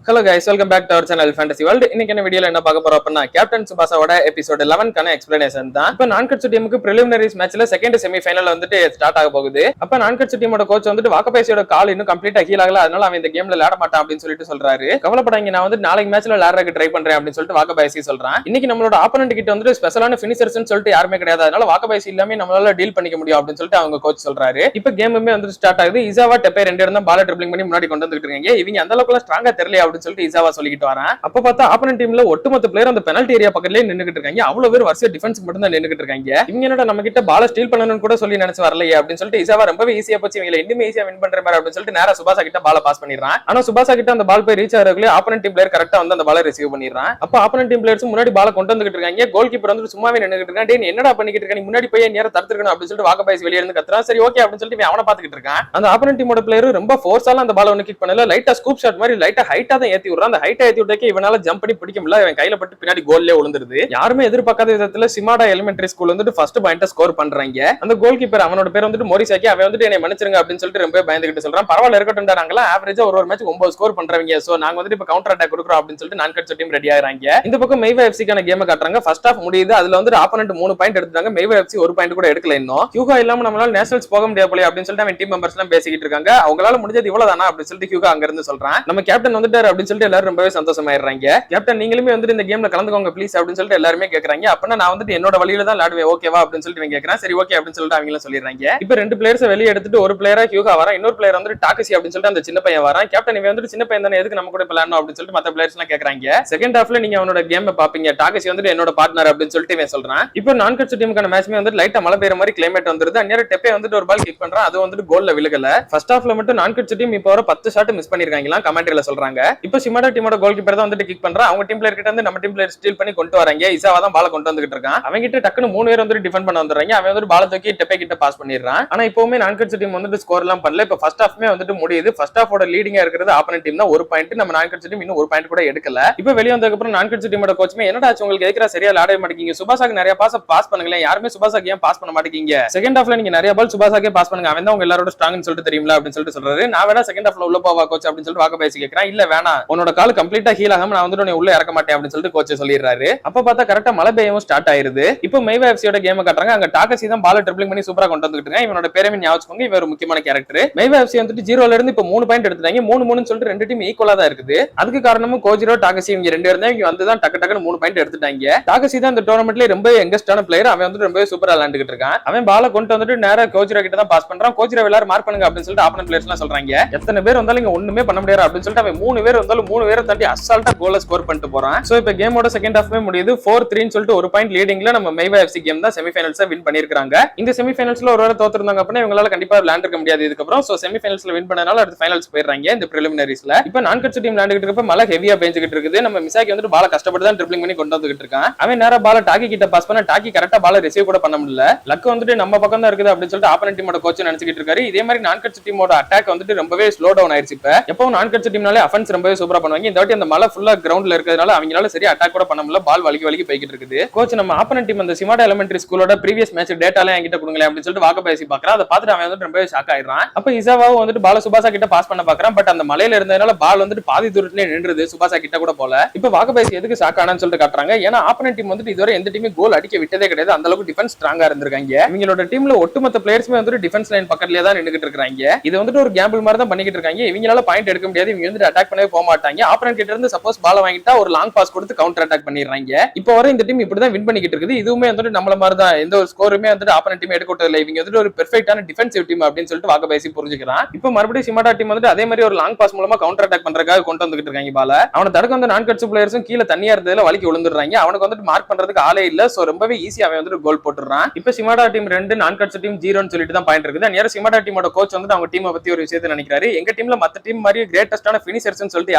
Hello guys, welcome back to our channel Fantasy World. இன்னைக்கு என்ன வீடியோல என்ன பார்க்க போறோம் அப்படினா கேப்டன் சுபாசாவோட எபிசோட் 11 கான எக்ஸ்பிளனேஷன் தான். இப்ப நான்கட்சு டீமுக்கு பிரிலிமினரிஸ் மேட்ச்ல செகண்ட் செமி ஃபைனல் வந்துட்டு ஸ்டார்ட் ஆக போகுது. அப்ப நான்கட்சு டீமோட கோச் வந்துட்டு வாக்கபைசியோட கால் இன்னும் கம்ப்ளீட்டா ஹீல் ஆகல, அதனால அவன் இந்த கேம்ல விளையாட மாட்டான் அப்படின்னு சொல்லிட்டு சொல்றாரு. கவலைப்படாதீங்க, நான் வந்து நாளைக்கு மேட்ச்ல விளையாடுறதுக்கு ட்ரை பண்றேன் அப்படின்னு சொல்லிட்டு வாக்கபைசி சொல்றான். இன்னைக்கு நம்மளோட ஆப்போனன்ட் கிட்ட வந்துட்டு ஸ்பெஷலான ஃபினிஷர்ஸ்னு சொல்லிட்டு யாருமே கிடையாது, அதனால வாக்கபைசி இல்லாம நம்மளால டீல் பண்ணிக்க முடியும் அப்படின்னு சொல்லிட்டு அவங்க கோச் சொல்றாரு. இப்ப கேமுமே வந்து ஸ்டார்ட் ஆகுது. இசாவா டெப்பே ரெண்டு பேரும் தான் பால் ட்ரிப்ளிங் பண்ணி முன்னாடி கொண்டு வந்துட்டு இருக்காங்க. இவங்க அந்த அளவுக்கு ஸ்ட்ராங்கா தெரியல அப்படின்னு சொல்லிட்டு இசாவா சொல்லி வரேன். அப்ப பார்த்தா ஆப்போனன்ட் டீம்ல ஒட்டுமொத்த பிளேயர் அந்த பெனல்டி ஏரியா பக்கத்துலயே நின்னுகிட்டு இருக்காங்க. அவ்வளவு பேர் வரிசையா டிஃபென்ஸ் மட்டும் தான் நின்னுகிட்டு இருக்காங்க. இவங்க என்னடா நம்ம கிட்ட பால ஸ்டீல் பண்ணணும்னு கூட சொல்லி நினைச்சு வரலையே அப்படின்னு சொல்லிட்டு இசாவா ரொம்பவே ஈஸியா போச்சு, இவங்களை இன்னுமே ஈஸியா வின் பண்ற மாதிரி அப்படின்னு சொல்லிட்டு நேரா சுபாசா கிட்ட பால பாஸ் பண்ணிடுறான். ஆனா சுபாசா கிட்ட அந்த பால் போய் ரீச் ஆகிறதுக்குள்ளே ஆப்போனன்ட் டீம் பிளேயர் கரெக்டா வந்து அந்த பால ரிசீவ் பண்ணிடுறான். அப்ப ஆப்போனன்ட் டீம் பிளேயர்ஸ் முன்னாடி பால கொண்டு வந்துகிட்டு இருக்காங்க. கோல் கீப்பர் வந்து சும்மாவே நின்னுகிட்டு இருக்கான். டேய் என்னடா பண்ணிக்கிட்டு இருக்க, நீ முன்னாடி போய் நேரா தடுத்துக்கணும் அப்படின்னு சொல்லிட்டு வாக்கபைஸ் வெளிய இருந்து கத்துறான். சரி ஓகே அப்படின்னு சொல்லிட்டு அவனை பாத்துக்கிட்டு இருக்கான். அந்த ஆப்போனன்ட் டீமோட பிளேயர் ரொம்ப ஃபோர்ஸால அந்த பால ஒன்னு கிக் பண்ணல, லைட்டா ஸ்கூப் ஷாட் மாதிரி லைட்டா ஹைட்டா தான் ஏத்தி விடுறான். அந்த ஹைட்டா ஏத்தி விட்டதுக்கு இவனால ஜம்ப் பண்ணி பிடிக்க முடியல, அவன் கையில பட்டு பின்னாடி கோல்லே விழுந்துருது. யாருமே எதிர்பார்க்காத விதத்துல சிமாடா எலிமெண்டரி ஸ்கூல் வந்துட்டு ஃபர்ஸ்ட் பாயிண்ட ஸ்கோர் பண்றாங்க. அந்த கோல் கீப்பர் அவனோட பேர் வந்துட்டு மோரிசாக்கி, அவன் வந்துட்டு என்னை மன்னிச்சிருங்க அப்படின்னு சொல்லிட்டு ரொம்ப பயந்துகிட்டு சொல்றான். பரவாயில்ல இருக்கட்டும், நாங்களாம் ஆவரேஜா ஒரு மேட்ச் 9 ஸ்கோர் பண்றவங்க, சோ நாங்க வந்துட்டு இப்ப கவுண்டர் அட்டாக் கொடுக்குறோம் அப்படின்னு சொல்லிட்டு நான்கட்சு டீம் ரெடி ஆகிறாங்க. இந்த பக்கம் மெய்வா எஃப்சிக்கான கேம் காட்டுறாங்க. ஃபர்ஸ்ட் ஹாஃப் முடியுது, அதுல வந்து ஆப்போனன்ட் 3 பாயிண்ட் எடுத்துட்டாங்க. மெய்வா எஃப்சி 1 பாயிண்ட் கூட எடுக்கல. இன்னும் ஹியூகா இல்லாம நம்மளால நேஷனல்ஸ் போக முடியாது போல அப்படின்னு சொல்லிட்டு அவன் டீம் மெம்பர்ஸ் எல்லாம் பேசிக்கிட்டு இருக்காங்க. அவங்களால முடிஞ்சது இவ்வளவுதானா அப்படின்னு சொல்லிட்டு ஹியூகா அங்க இருந்து சொல்றான். நம்ம கேப்டன் வந்துட்டாரு அப்படின்னு சொல்லிட்டு எல்லாரும் ரொம்பவே சந்தோஷமாயிடுறாங்க. கேப்டன் நீங்களுமே வந்துட்டு இந்த கேம்ல கலந்துக்கோங்க ப்ளீஸ் அப்படின்னு சொல்லிட்டு எல்லாருமே கேக்குறாங்க. அப்பனா நான் வந்துட்டு என்னோட வழியில தான் விளையாடுவேன் ஓகேவா அப்படின்னு சொல்லிட்டு இவங்க கேக்குறான். சரி ஓகே அப்படின்னு சொல்லிட்டு அவங்க சொல்லிடுறாங்க. இப்ப 2 பிளேயர்ஸ் வெளியே எடுத்துட்டு ஒரு பிளேயரா ஹியூகா வரான், இன்னொரு பிளேயர் வந்துட்டு டாகசி அப்படின்னு சொல்லிட்டு அந்த சின்ன பையன் வரான். கேப்டன் இவன் வந்துட்டு சின்ன பையன் தானே, எதுக்கு நம்ம கூட விளையாடணும் அப்படின்னு சொல்லிட்டு மத்த பிளேயர்ஸ் எல்லாம் கேக்குறாங்க. செகண்ட் ஹாஃப்ல நீங்க அவனோட கேம் பாப்பீங்க, டாகசி வந்துட்டு என்னோட பார்ட்னர் அப்படின்னு சொல்லிட்டு இவன் சொல்றான். இப்போ நான்கட்சு டீமுக்கான மேட்ச்மே வந்துட்டு லைட்டா மழை பெய்யற மாதிரி கிளைமேட் வந்துருது. அந்நேரம் டெப்பே வந்துட்டு ஒரு பால் கிக் பண்றான், அது வந்துட்டு கோல்ல விழுகல. ஃபர்ஸ்ட் ஹாஃப்ல மட்டும் நான்கட்சு டீம் இப்போ வர 10 ஷாட் மிஸ் பண்ணிருக்காங்க கமெண்ட்ரியில சொல்றாங்க. இப்போ சிமாடா டீமோட கோல் கீப்பர் தான் வந்துட்டு கிக் பண்றான். அவங்க டீம் பிளேயர் கிட்ட வந்து நம்ம டீம் பிளேயர் ஸ்டீல் பண்ணி கொண்டு வராங்க. இசாவா தான் பால கொண்டு வந்துட்டு இருக்கான். அவங்க கிட்ட டக்குனு 3 பேர் வந்து டிஃபெண்ட் பண்ண வந்துறாங்க. அவன் வந்து பால தூக்கி டெப்பே கிட்ட பாஸ் பண்ணிடுறான். ஆனா இப்பவுமே நான்கட்சு டீம் வந்துட்டு ஸ்கோர் எல்லாம் பண்ணல. இப்ப ஃபர்ஸ்ட் ஹாஃப்மே வந்துட்டு முடியுது. ஃபர்ஸ்ட் ஹாஃபோட லீடிங்கா இருக்கிறது ஆப்போனன்ட் டீம் தான் 1 பாயிண்ட். நம்ம நான்கட்சு டீம் இன்னும் 1 பாயிண்ட் கூட எடுக்கல. இப்ப வெளிய வந்ததுக்கு அப்புறம் நான்கட்சு டீமோட கோச்மே என்னடா ஆச்சு உங்களுக்கு, எதுக்குடா சரியா விளையாட மாட்டீங்க, சுபாசாக்கு நிறைய பாஸ் பண்ணுங்களேன், யாருமே சுபாசாக்கு ஏன் பாஸ் பண்ண மாட்டீங்க, செகண்ட் ஹாஃப்ல நீங்க நிறைய பால் சுபாசாக்கே பாஸ் பண்ணுங்க, அவன் தான் உங்க எல்லாரோட ஸ்ட்ராங்னு சொல்லிட்டு தெரியுமா அப்படின்னு சொல்லிட்டு சொல்றாரு. நான் வேணா செகண்ட் ஹாஃப்ல உள்ள போவா கோச் அப்படின்னு சொல்லிட்டு வாக்கபைசி கேக்குறான். இல்ல வேணாம், உன்னோட கால் கம்ப்ளீட்டா ஹீல் ஆகாம நான் வந்துட்டு உன்னை உள்ள இறக்க மாட்டேன் அப்படின்னு சொல்லிட்டு கோச் சொல்லிடுறாரு. அப்ப பார்த்தா கரெக்டா மழை பெய்யவும் ஸ்டார்ட் ஆயிருது. இப்போ மெய்வா எஃப்சியோட கேம் காட்டுறாங்க. அங்க டாகசி தான் பால் ட்ரிப்ளிங் பண்ணி சூப்பரா கொண்டு வந்துட்டு இருக்கான். இவனோட பேரையும் ஞாபகம், இவர் ஒரு முக்கியமான கேரக்டர். மெய்வா எஃப்சி வந்துட்டு 0ல இருந்து இப்போ 3 பாயிண்ட் எடுத்துட்டாங்க. 3-3 சொல்லிட்டு 2 டீம் ஈக்குவலா தான் இருக்குது. அதுக்கு காரணமும் கோஜிரோ டாகசி இவங்க 2 பேரும் தான். இவங்க வந்து தான் டக்கு டக்குன்னு 3 பாயிண்ட் எடுத்துட்டாங்க. டாகசி தான் இந்த டோர்னமெண்ட்ல ரொம்ப யங்கஸ்டான பிளேயர். அவன் வந்து ரொம்ப சூப்பரா விளையாண்டுட்டு இருக்கான். அவன் பால கொண்டு வந்துட்டு நேரா கோஜிரோ கிட்ட தான் பாஸ் பண்றான். கோஜிரோ எல்லாரும் மார்க் பண்ணுங்க அப்படின்னு சொல்லிட்டு ஆப்போனன்ட் பிளேயர்ஸ் எல்லாம் சொல்றாங்க. எத்தனை பேர் வந்தாலும் இங்க ஒண்ணுமே பண்ண முடியாது அப்படின்னு சொல்லிட்டு அவன் 3 பேர் வந்தாலும் 3 பேரை தாண்டி அசால்ட்டா கோல ஸ்கோர் பண்ணிட்டு போறான். சோ இப்போ கேமோட செகண்ட் ஹாஃப்மே முடியுது. 4-3 சொல்லிட்டு 1 பாயிண்ட் லீடிங்ல நம்ம மெய்வா எஃப்சி கேம் தான் செமிஃபைனல்ஸ் வின் பண்ணிருக்காங்க. இந்த செமிஃபைனல்ஸ்ல ஒருவேளை தோத்துறாங்க அப்படின்னா இவங்களால கண்டிப்பா விளையாண்டிருக்க முடியாது இதுக்கு அப்புறம். சோ செமிஃபைனல்ஸ்ல வின் பண்ணனால அடுத்து ஃபைனல்ஸ் போயிடுறாங்க. இந்த பிரிலிமினரிஸ்ல இப்போ நான்கட்சு டீம் விளையாண்டுட்டு இருக்கப்ப மழை ஹெவியா பெஞ்சிட்டு இருக்குது. நம்ம மிசாக்கி வந்துட்டு பால கஷ்டப்பட்டு தான் ட்ரிப்ளிங் பண்ணி கொண்டு வந்துட்டு இருக்கான். அவன் நேரா பால டாக்கி கிட்ட பாஸ் பண்ண டாக்கி கரெக்டா பால ரிசீவ் கூட பண்ண முடியல. லக் வந்துட்டு நம்ம பக்கம் தான் இருக்குது அப்படின்னு சொல்லிட்டு ஆப்போனன்ட் டீமோட கோச் நினைச்சிட்டு இருக்காரு. இதே மாதிரி நான்கட்சு டீமோட அட்டாக் வந்துட்டு ரொம்பவே ஸ்லோ டவுன் ஆயிருச்சு. இப்ப எப்பவும் நான்கட்சு டீம்னாலே அஃபென்ஸ் ரொம்பவே சூப்பரா பண்ணுவாங்க. இந்த வாட்டி அந்த மழை ஃபுல்லா கிரவுண்ட்ல இருக்கிறதுனால அவங்களால சரி அட்டாக் கூட பண்ண முடியல. பால் வலிக்கு போய்கிட்டு இருக்குது. கோச் நம்ம ஆப்போனன்ட் டீம் அந்த சிமாடா எலிமெண்டரி ஸ்கூலோட ப்ரீவியஸ் மேட்ச் டேட்டாலாம் என்கிட்ட கொடுங்களேன் அப்படின்னு சொல்லிட்டு வாக்கபைசி பாக்குறான். அதை பார்த்துட்டு அவன் வந்து ரொம்பவே ஷாக் ஆயிடுறான். அப்ப இசாவாவும் வந்துட்டு பால சுபாசா கிட்ட பாஸ் பண்ண பாக்குறான். பட் அந்த மலையில இருந்ததுனால பால் வந்துட்டு பாதி தூரத்திலே நின்றுது, சுபாசா கிட்ட கூட போல. இப்ப வாக்கபைசி எதுக்கு ஷாக் ஆனான்னு சொல்லிட்டு காட்டுறாங்க. ஏன்னா ஆப்போனன்ட் டீம் வந்துட்டு இதுவரை எந்த டீமே கோல் அடிக்க விட்டதே கிடையாது. அந்த அளவுக்கு டிஃபென்ஸ் ஸ்ட்ராங்கா இருந்திருக்காங்க. இவங்களோட டீம்ல ஒட்டுமொத்த பிளேயர்ஸ்மே வந்துட்டு டிஃபென்ஸ் லைன் பக்கத்துலயே தான் நின்னுட்டு இருக்காங்க. இது வந்துட்டு ஒரு கேம்பிள் மாதிரி தான் பண்ணிட்டு இருக்காங்க. இவங்களால பாயிண்ட் எடுக்க முடியாது. இவங்க வந்து அட்டாக் பண்ணவே போக மாட்டாங்க. ஆப்போனன்ட் கிட்ட இருந்து சப்போஸ் பால் வாங்கிட்டா ஒரு லாங் பாஸ் கொடுத்து கவுண்டர் அட்டாக் பண்ணிடுறாங்க. இப்போ வர இந்த டீம் இப்படி தான் வின் பண்ணிக்கிட்டு இருக்குது. இதுவுமே வந்துட்டு நம்மள மாதிரி தான், எந்த ஒரு ஸ்கோருமே வந்துட்டு ஆப்போனன்ட் டீம் எடுக்கறது இல்லை. இவங்க வந்துட்டு ஒரு பெர்ஃபெக்ட்டான டிஃபென்சிவ் டீம் அப்படின்னு சொல்லிட்டு வாக்கபைசி புரிஞ்சுக்கிறான். இப்போ மறுபடியும் சிமாடா டீம் வந்துட்டு அதே மாதிரி ஒரு லாங் பாஸ் மூலமா கவுண்டர் அட்டாக் பண்றதுக்காக கொண்டு வந்துட்டு இருக்காங்க பால. அவனை தடுக்க வந்து நான்கட்சு பிளேயர்ஸும் கீழே தண்ணியா இருந்ததுல வலிக்கு விழுந்துடுறாங்க. அவனுக்கு வந்துட்டு மார்க் பண்றதுக்கு ஆளே இல்ல. சோ ரொம்பவே ஈஸியா அவன் வந்துட்டு கோல் போட்டுறான். இப்போ சிமாடா டீம் 2 நான்கட்சு டீம் 0ன்னு சொல்லிட்டு தான் பாயிண்ட் இருக்குது. நேரா சிமாடா டீமோட கோச் வந்துட்டு அவங்க டீமை பத்தி ஒரு விஷயத்தை நினைக்கிறாரு. எங்க டீம்ல மத்த டீம் மாதிரி கிரேட்டஸ்டான பினிஷர்ஸ்னு சொல்லிட்டு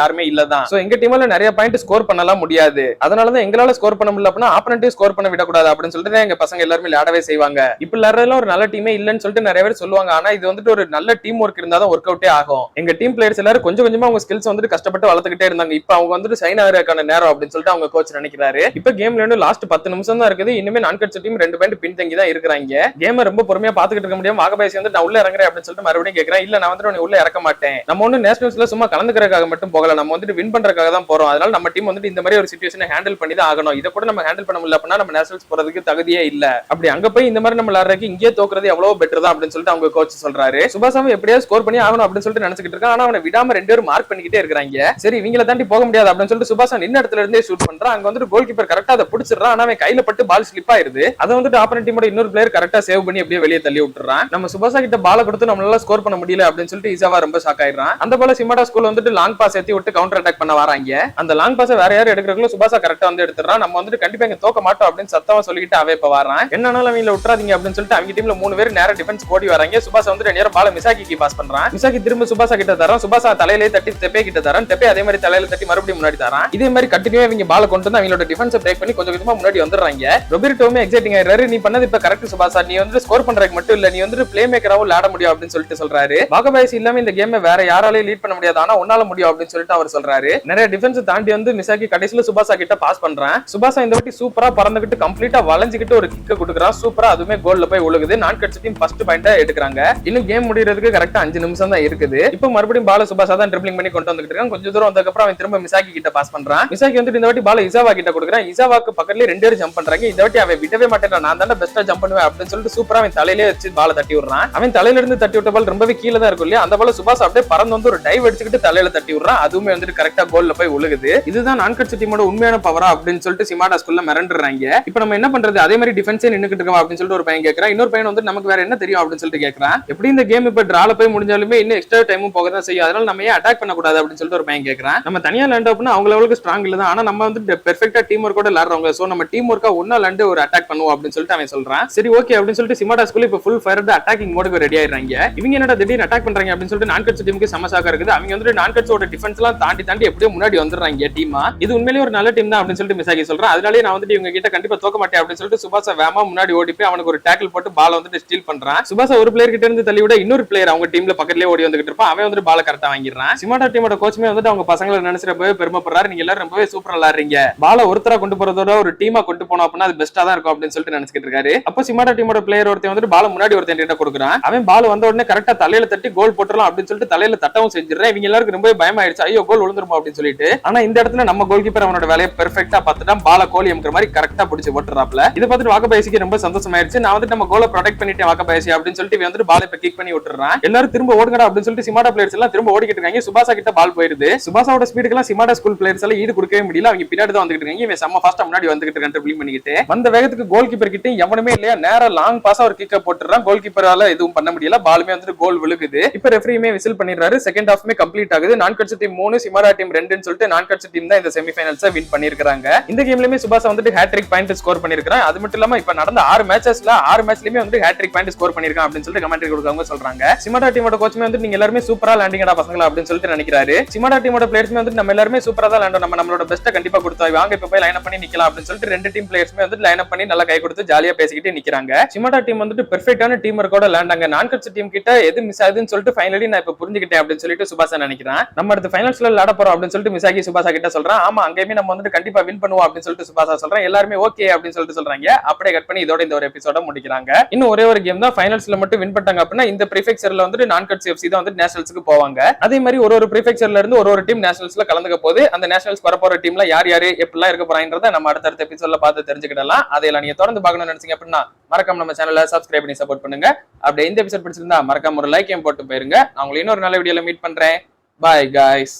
யாருமே இல்லதான். சோ எங்க டீம்ல நிறைய பாயிண்ட் ஸ்கோர் பண்ணலாம் முடியாது. அதனாலதான் எங்களால ஸ்கோர் பண்ண முடியல அப்படின்னா ஆப்போனன்ட் ஸ்கோர் பண்ண விடக்கூடாது அப்படின்னு சொல்லிட்டு எங்க பசங்க எல்லாரும் விளையாடவே செய்வாங்க. இப்ப விளையாடுறதுல ஒரு நல்ல டீமே இல்லன்னு சொல்லிட்டு நிறைய பேர் சொல்லுவாங்க. ஆனா இது வந்துட்டு ஒரு நல்ல டீம் ஒர்க் இருந்தா தான் ஒர்க் அவுட்டே ஆகும். எங்க டீம் பிளேயர்ஸ் எல்லாரும் கொஞ்சம் கொஞ்சமா அவங்க ஸ்கில்ஸ் வந்துட்டு கஷ்டப்பட்டு வளர்த்துக்கிட்டே இருந்தாங்க. இப்ப அவங்க வந்துட்டு சைன் ஆகிறதுக்கான நேரம் அப்படின்னு சொல்லிட்டு அவங்க கோச் நினைக்கிறாரு. இப்ப கேம்ல இன்னும் லாஸ்ட் 10 நிமிஷம் தான் இருக்குது. இனிமே நான்கட்சு டீம் 2 பாயிண்ட் பின்தங்கி தான் இருக்காங்க. கேம் ரொம்ப பொறுமையா பாத்துக்கிட்டு இருக்க முடியும். வாக்கபைசி வந்து நான் உள்ள இறங்குறேன் அப்படின்னு சொல்லிட்டு மறுபடியும் கேட்கிறேன். இல்ல நான் வந்து உள்ள இறக்க மாட்டேன், நம்ம ஒண்ணு நேஷனல்ஸ்ல சும்மா கலந்துக்கிறதுக்காக மட்டும் போகல, நம்ம வந்துட்டு வின் பண்றதுக்காக தான் போறோம், அதனால நம்ம டீம் வந்துட்டு இந்த மாதிரி ஒரு சிச்சுவேஷனை ஹேண்டில் பண்ணி தான் ஆகணும், இதை கூட நம்ம ஹேண்டில் பண்ண முடியல அப்படின்னா நம்ம நேஷனல்ஸ் போறதுக்கு தகுதியே இல்ல, அப்படி அங்க போய் இந்த மாதிரி நம்ம விளையாடுறதுக்கு இங்கே தோக்குறது எவ்வளவு பெட்டர் தான் அப்படின்னு சொல்லிட்டு அவங்க கோச் சொல்றாரு. சுபாசாவை எப்படியாவது ஸ்கோர் பண்ணி ஆகணும் அப்படின்னு சொல்லிட்டு நினைச்சிட்டு இருக்கான். ஆனா அவனை விடாம 2 பேரும் மார்க் பண்ணிக்கிட்டே இருக்காங்க. சரி இவங்கள தாண்டி போக முடியாது அப்படின்னு சொல்லிட்டு சுபாசா நின்ன இடத்துல இருந்தே ஷூட் பண்றான். அங்க வந்துட்டு கோல் கீப்பர் கரெக்டா அதை பிடிச்சிடறான். ஆனா அவன் கையில பட்டு பால் ஸ்லிப் ஆயிருது. அதை வந்துட்டு ஆப்போனன்ட் டீமோட இன்னொரு பிளேயர் கரெக்டா சேவ் பண்ணி அப்படியே வெளியே தள்ளி விட்டுறான். நம்ம சுபாசா கிட்ட பால கொடுத்து நம்மளால ஸ்கோர் பண்ண முடியல அப்படின்னு சொல்லிட்டு இசாவா ரொம்ப ஷாக் ஆயிடுறான். அந்த பால சிமாடா ஸ்கூல் வந்துட்டு லாங் பாஸ் ஏத்தி விட்டு கவுண்டர் அட்டாக் பண்ண வராங்க. அந்த லாங் பாஸ் வேற யாரும் எடுக்கிறதுக்குள்ள சுபாசா கரெக்டா வந்து எடுத்துறான். நம்ம வந்துட்டு கண்டிப்பா இங்க தோக்க மாட்டோம் அப்படின்னு சத்தமா சொல்லிட்டு அவ இப்ப வரான். என்னன்னாலும் அவங்கள விட்டுறாதீங்க அப்படின்னு சொல்லிட்டு அவங்க டீம்ல 3 பேர் நேரா டிஃபென்ஸ் ஓடி வராங்க. சுபாசா வந்து நேரா பால மிசாக்கிக்கு பாஸ் பண்றான். மிசாக்கி திரும்ப சுபாசா கிட்ட தரான். சுபாசா தலையிலே தட்டி தெப்பே கிட்ட தரான். தெப்பே அதே மாதிரி தலையில தட்டி மறுபடியும் முன்னாடி தரான். இதே மாதிரி கண்டினியூவா இவங்க பால கொண்டு வந்து அவங்களோட டிஃபென்ஸை பிரேக் பண்ணி கொஞ்சம் கொஞ்சமா முன்னாடி வந்துடுறாங்க. ரொபர்டோமே எக்ஸைட்டிங் ஆயிடுறாரு. நீ பண்ணது இப்ப கரெக்ட் சுபாசா, நீ வந்து ஸ்கோர் பண்றதுக்கு மட்டும் இல்ல, நீ வந்து பிளே மேக்கராவும் விளையாட முடியும் அப்படின்னு சொல்லிட்டு சொல்றாரு. வாகபாயசி இல்லாம இந்த கேம் வேற யாராலையும் லீட் பண்ண முடியாது, ஆனா உன்னால முடியும் அப்படின்னு சொல்லிட்டு அவர் சொல்றாரு. நிறைய டிஃபென்ஸ் தாண்டி வந்து மிசாக்கி கடைசியில சுபாசா கிட்ட பாஸ் பண்றான். சுபாசா இந்த வாட்டி சூப்பரா பறந்துகிட்டு கம்ப்ளீட்டா வளைஞ்சிக்கிட்டு ஒரு கிக்க கொடுக்குறான். சூப்பரா அதுமே கோல்ல போய் விழுகுது. நான் கட்சி டீம் ஃபர்ஸ்ட் பாயிண்ட எடுக்கிறாங்க. இன்னும் கேம் முடியறதுக்கு கரெக்டா 5 நிமிஷம் தான் இருக்குது. இப்போ மறுபடியும் பால சுபாசா தான் ட்ரிப்ளிங் பண்ணி கொண்டு வந்துட்டு இருக்கான். கொஞ்சம் தூரம் வந்ததுக்கு அப்புறம் அவன் திரும்ப மிசாக்கி கிட்ட பாஸ் பண்றான். மிசாக்கி வந்து இந்த வாட்டி பால இசாவா கிட்ட கொடுக்குறான். இசாவாக்கு பக்கத்துல 2 பேர் ஜம்ப் பண்றாங்க. இந்த வாட்டி அவன் விடவே மாட்டேன், நான் தான் பெஸ்டா ஜம்ப் பண்ணுவேன் அப்படின்னு சொல்லிட்டு சூப்பரா அவன் தலையிலே வச்சு பால தட்டி விடுறான். அவன் தலையில இருந்து தட்டி விட்ட பால் ரொம்பவே கீழே தான் இருக்கும் இல்லையா, அந்த பால சுபாசா அப்படியே பறந்து வந்து ஒரு டைவ் அடிச்சுக்கிட்டு தலையில தட்டி விடுறான். அதுவுமே வந்துட்டு கரெக்டா கோல்ல போய் விழுகுது. இதுதான் நான் கட்சி டீமோட உண்மையான பவரா அப்படின்னு சொல்லிட்டு சிமாடா ஸ்கூல்ல மிரண்டுறாங்க. இப்போ நம்ம என்ன பண்றது, அதே மாதிரி டிஃபென்ஸே நின்னுக்கிட்டு இருக்கோம் அப்படின்னு சொல்லிட்டு ஒரு பையன் கேட்கறான். இன்னொரு பையன் வந்து நமக்கு வேற என்ன தெரியும் அப்படின்னு சொல்லிட்டு கேட்கறான். எப்படி இந்த கேம் இப்ப டிரால போய் முடிஞ்சாலுமே இன்னும் எக்ஸ்ட்ரா டைமும் போக தான் செய்யும், அதனால நம்ம ஏன் அட்டாக் பண்ண கூடாது அப்படின்னு சொல்லிட்டு ஒரு பையன் கேட்கறான். நம்ம தனியா லேண்ட் அப்படின்னா அவங்க லெவலுக்கு ஸ்ட்ராங் இல்ல தான், ஆனா நம்ம வந்து பெர்ஃபெக்ட்டா டீம் ஒர்க்கோட விளையாடுறவங்க, சோ நம்ம டீம் ஒர்க்கா ஒண்ணா லேண்ட் ஒரு அட்டாக் பண்ணுவோம் அப்படின்னு சொல்லிட்டு அவன் சொல்றான். சரி ஓகே அப்படின்னு சொல்லிட்டு சிமாடா ஸ்கூல் இப்ப ஃபுல் ஃபயர் அட்டாக்கிங் மோடுக்கு ரெடி ஆயிடுறாங்க. இவங்க என்னடா திடீர்னு அட்டாக் பண்றாங்க அப்படின்னு சொல்லிட்டு நான் கட்சி டீமுக்கு சமசாக இருக்குது. அவங்க வந்து நான் கட்சியோட டிஃபென்ஸ் எல்லாம் தாண்டி தாண்டி எப்படியோ முன்னாடி வந்துடுறாங்க டீமா. இது உண்மையிலேயே ஒரு நல்ல டீம் தான் அப்படின்னு சொல்லிட்டு மிசாகி சொல்றான். அதனாலே நான் வந்து இவங்க கிட்ட கண்டிப்பா தோக்க மாட்டேன் அப்படின்னு சொல்லிட்டு சுபாசா வேமா முன்னாடி ஓடி போய் அவனுக்கு ஒரு டேக்கிள் போட்டு பால வந்துட்டு ஸ்டீல் பண்றான். சுபாசா ஒரு பிளேயர் கிட்ட இருந்து தள்ளி விட இன்னொரு பிளேயர் அவங்க டீம்ல பக்கத்துலயே ஓடி வந்துகிட்டு இருப்பான். அவன் வந்து பால கரெக்டா வாங்கிடுறான். சிமாடா டீமோட கோச்சுமே வந்து அவங்க பசங்களை நினைச்சு ரொம்பவே பெருமைப்படுறாரு. நீங்க எல்லாரும் ரொம்பவே சூப்பரா விளையாடுறீங்க, பால ஒருத்தரா கொண்டு போறதோட ஒரு டீமா கொண்டு போனோம் அப்படின்னா அது பெஸ்டா தான் இருக்கும் அப்படின்னு சொல்லிட்டு நினைச்சிட்டு இருக்காரு. அப்போ சிமாடா டீமோட பிளேயர் ஒருத்தன் வந்து பால முன்னாடி ஒருத்தன் கிட்ட கொடுக்குறான். அவன் பால் வந்த உடனே கரெக்டா தலையில தட்டி கோல் போட்டுறலாம் அப்படின்னு சொல்லிட்டு தலையில தட்டவும் செஞ்சிடறேன். இவங்க எல்லாருக்கும் ரொம்பவே பயமாயிடுச்சு, ஐயோ கோல் விழுந்துருமா அப்படின்னு சொல்லிட்டு. ஆனா இந்த இடத்துல நம்ம கோல் கீப்பர் அவனோட வேலையை பெர்ஃபெக்ட்டா பார்த்துட்டான். பால கோல் எம்கிற மாதிரி கரெக்டா பிடிச்சு போட்டுறாப்ல. இதை பார்த்துட்டு வாகபாயசிக்கு ரொம்ப சந்தோஷமாயிருச்சு. நான் வந்து நம்ம கோலை ப்ரொடெக்ட் பண்ணிட்டேன் வாகபாயசி அப்படின்னு சொல்லிட்டு வந்துட்டு பால் இப்ப கிக் பண்ணி விட்டுறான். எல்லாரும் திரும்ப ஓடுங்கடா அப்படின்னு சொல்லிட்டு சிமாடா பிளேயர்ஸ் எல்லாம் திரும்ப ஓடிக்கிட்டு இருக்காங்க. சுபாசா கிட்ட பால் போயிருது. சுபாசாவோட ஸ்பீடுக்கு எல்லாம் சிமாடா ஸ்கூல் பிளேயர்ஸ் எல்லாம் ஈடு கொடுக்கவே முடியல. அவங்க பின்னாடி தான் வந்துட்டு இருக்காங்க. இவன் செம்ம ஃபாஸ்டா முன்னாடி வந்துகிட்டு இருக்கான் ட்ரிப்ளிங் பண்ணிக்கிட்டு. வந்த வேகத்துக்கு கோல் கீப்பர் கிட்ட எவனுமே இல்லையா, நேரா லாங் பாஸா ஒரு கிக்க போட்டுறான். கோல் கீப்பரால எதுவும் பண்ண முடியல. பாலுமே வந்துட்டு கோல் விழுகுது. இப்ப ரெஃபரியுமே விசில் பண்ணிடுறாரு. செகண்ட் ஹாஃப்மே கம்ப்ளீட் ஆகுது. நான் கட்சி டீம் 3 சிமாடா டீம் 2ன்னு சொல்லிட்டு நான் கட்சி டீம் தான் இந்த செமிஃபைனல்ஸை வின் பண்ணிருக்காங்க. இந்த கேம்லயுமே சுபாசா வந்துட்டு ஹேட்ரிக் பாயிண்ட் ஸ்கோர் பண்ணிருக்கான். அது மட்டும் இல்லாம இப்ப நடந்த 6 மேட்சஸ்ல 6 மேட்ச்லயுமே வந்து ஹேட்ரிக் பாயிண்ட் ஸ்கோர் பண்ணிருக்கான் அப்படின்னு சொல்லிட்டு கமெண்ட்ரி கொடுக்கறவங்க சொல்றாங்க. சிமாடா டீமோட கோச்சுமே வந்து நீங்க எல்லாரும் சூப்பரா லேண்டிங்கடா பசங்களா அப்படின்னு சொல்லிட்டு நினைக்கிறாரு. சிமாடா டீமோட பிளேயர்ஸ்மே வந்து நம்ம எல்லாரும் சூப்பரா தான் லேண்டோம், நம்ம நம்மளோட பெஸ்ட்டை கண்டிப்பா கொடுத்தோம், வாங்க இப்ப போய் லைன் அப் பண்ணி நிக்கலாம் அப்படின்னு சொல்லிட்டு 2 டீம் பிளேயர்ஸ்மே வந்து லைன் அப் பண்ணி நல்லா கை கொடுத்து ஜாலியா பேசிக்கிட்டு நிக்கிறாங்க. சிமாடா டீம் வந்துட்டு பெர்ஃபெக்ட்டான டீம் ஒர்க்கோட லேண்டாங்க. நான் கட்சி டீம் கிட்ட எது மிஸ் ஆகுதுன்னு சொல்லிட்டு ஃபைனலி நான் இப்ப புரிஞ்சுக்கிட்டேன் அப்படின்னு சொல்லிட்டு சுபாசா நினைக்கிறேன். நம்ம அடுத்த ஃபைனல்ஸ்ல விளையாட போறோம் அப்படின்னு சொல்லிட்டு மிசாகி சுபாசா கிட்ட சொல்றான். ஆமா அங்கேயுமே நம்ம வந்துட்டு கண்டிப்பா வின் பண்ணுவோம் அப்படின்னு சொல்லிட்டு சுபாசா சொல்றேன். எல்லாருமே ஓகே அப்படின்னு சொல்லிட்டு சொல்றாங்க. அப்படியே கட் பண்ணி இதோட இந்த ஒரு எபிசோட முடிக்கிறாங்க. இன்னும் ஒரே ஒரு கேம் தான் ஃபைனல்ஸ்ல மட்டும் வின் பண்ணிட்டாங்க அப்படின்னா இந்த ப்ரீஃபெக்சர்ல வந்துட்டு நான் கட்சி எஃப்சி தான் வந்து நேஷனல்ஸ்க்கு போவாங்க. அதே மாதிரி ஒரு ப்ரீஃபெக்சர்ல இருந்து ஒரு டீம் நேஷனல்ஸ்ல கலந்துக்க போது. அந்த நேஷனல்ஸ் வரப்போற டீம்ல யார் யாரு எப்படிலாம் இருக்க போறாங்கன்றத நம்ம அடுத்த எபிசோட்ல பார்த்து தெரிஞ்சுக்கிடலாம். அதையெல்லாம் நீங்க தொடர்ந்து பார்க்கணும்னு நினைச்சீங்க அப்படின்னா மறக்காம நம்ம சேனலை சப்ஸ்கிரைப் பண்ணி சப்போர்ட் பண்ணுங்க. அப்படியே இந்த எபிசோட் பிடிச்சிருந்தா மறக்காம ஒரு லைக்கையும் போட்டு போயிருங்க. நான் உங்களை இன்னொரு நல்ல வீடியோல மீட் பண்றேன். Bye guys.